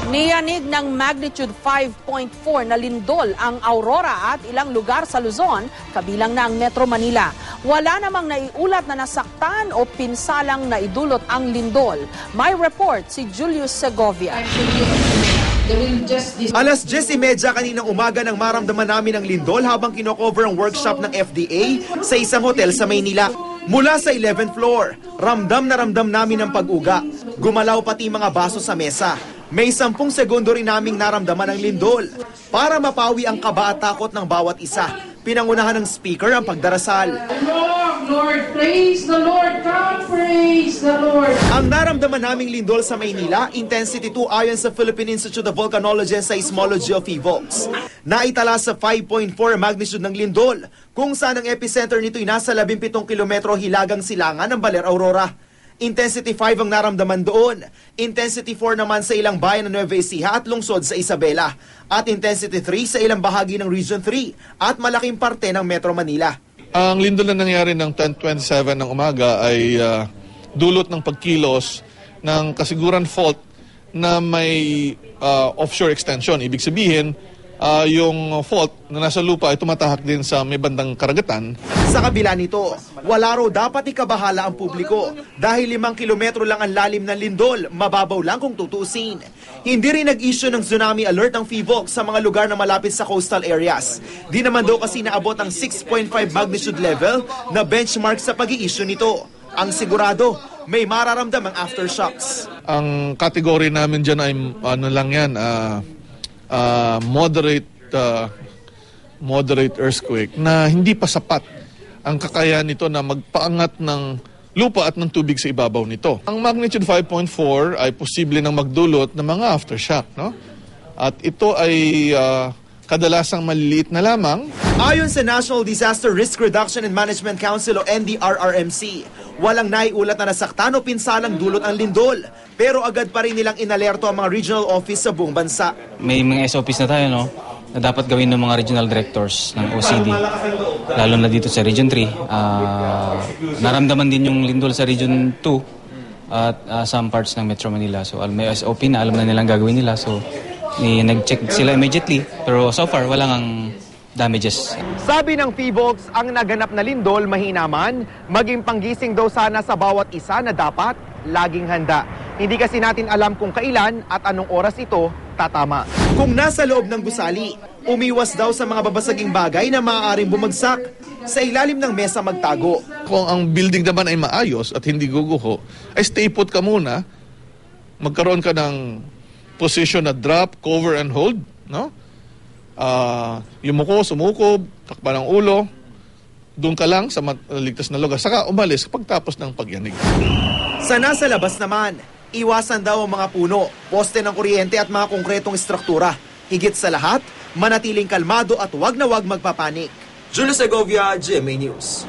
Niyanig ng magnitude 5.4 na lindol ang Aurora at ilang lugar sa Luzon, kabilang na ang Metro Manila. Wala namang naiulat na nasaktan o pinsalang naidulot ang lindol. May report si Julius Segovia. Alas 10:30 kaninang umaga nang maramdaman namin ang lindol habang kinocover ang workshop ng FDA sa isang hotel sa Maynila. Mula sa 11th floor, ramdam na ramdam namin ang pag-uga. Gumalaw pati mga baso sa mesa. May 10 segundo rin naming naramdaman ang lindol. Para mapawi ang kaba at takot ng bawat isa, pinangunahan ng speaker ang pagdarasal. Lord, praise the Lord, God, praise the Lord. Ang naramdaman naming lindol sa Maynila, intensity 2 ayon sa Philippine Institute of Volcanology and Seismology of PHIVOLCS. Naitala sa 5.4 magnitude ng lindol, kung saan ang epicenter nito'y nasa 17 kilometro hilagang silangan ng Baler Aurora. Intensity 5 ang naramdaman doon. Intensity 4 naman sa ilang bayan ng Nueva Ecija at lungsod sa Isabela. At Intensity 3 sa ilang bahagi ng Region 3 at malaking parte ng Metro Manila. Ang lindol na nangyari ng 10:27 ng umaga ay dulot ng pagkilos ng kasiguran fault na may offshore extension. Ibig sabihin, yung fault na nasa lupa ay tumatahak din sa may bandang karagatan. Sa kabila nito, wala raw dapat ikabahala ang publiko dahil 5 kilometro lang ang lalim ng lindol, mababaw lang kung tutusin. Hindi rin nag-issue ng tsunami alert ang PHIVOLCS sa mga lugar na malapit sa coastal areas. Di naman daw kasi naabot ang 6.5 magnitude level na benchmark sa pag-i-issue nito. Ang sigurado, may mararamdamang aftershocks. Ang kategory namin dyan ay ano lang yan, moderate earthquake na hindi pa sapat ang kakayahan nito na magpaangat ng lupa at ng tubig sa ibabaw nito. Ang magnitude 5.4 ay posible nang magdulot ng mga aftershock, no? At ito ay kadalasang maliliit na lamang. Ayon sa National Disaster Risk Reduction and Management Council o NDRRMC, walang naiulat na nasaktan o pinsalang dulot ang lindol. Pero agad pa rin nilang inalerto ang mga regional office sa buong bansa. May mga SOPs na tayo, no? Na dapat gawin ng mga regional directors ng OCD. Lalo na dito sa Region 3. Naramdaman din yung lindol sa Region 2 at some parts ng Metro Manila. So may SOP na, alam na nilang gagawin nila. So nag-check sila immediately. Pero so far, walang damages. Sabi ng PHIVOLCS, ang naganap na lindol mahina man, maging panggising daw sana sa bawat isa na dapat laging handa. Hindi kasi natin alam kung kailan at anong oras ito tatama. Kung nasa loob ng gusali, umiwas daw sa mga babasaging bagay na maaaring bumagsak. Sa ilalim ng mesa magtago. Kung ang building naman ay maayos at hindi guguho, ay stay put ka muna. Magkaroon ka ng position na drop, cover and hold, no? Yumuko, sumuko, takpan ng ulo, doon ka lang sa ligtas na lugar. Saka umalis pagtapos ng pagyanig. Sa nasa labas naman, iwasan daw ang mga puno, poste ng kuryente at mga konkretong estruktura. Higit sa lahat, manatiling kalmado at wag na wag magpapanik. Julius Segovia, GMA News.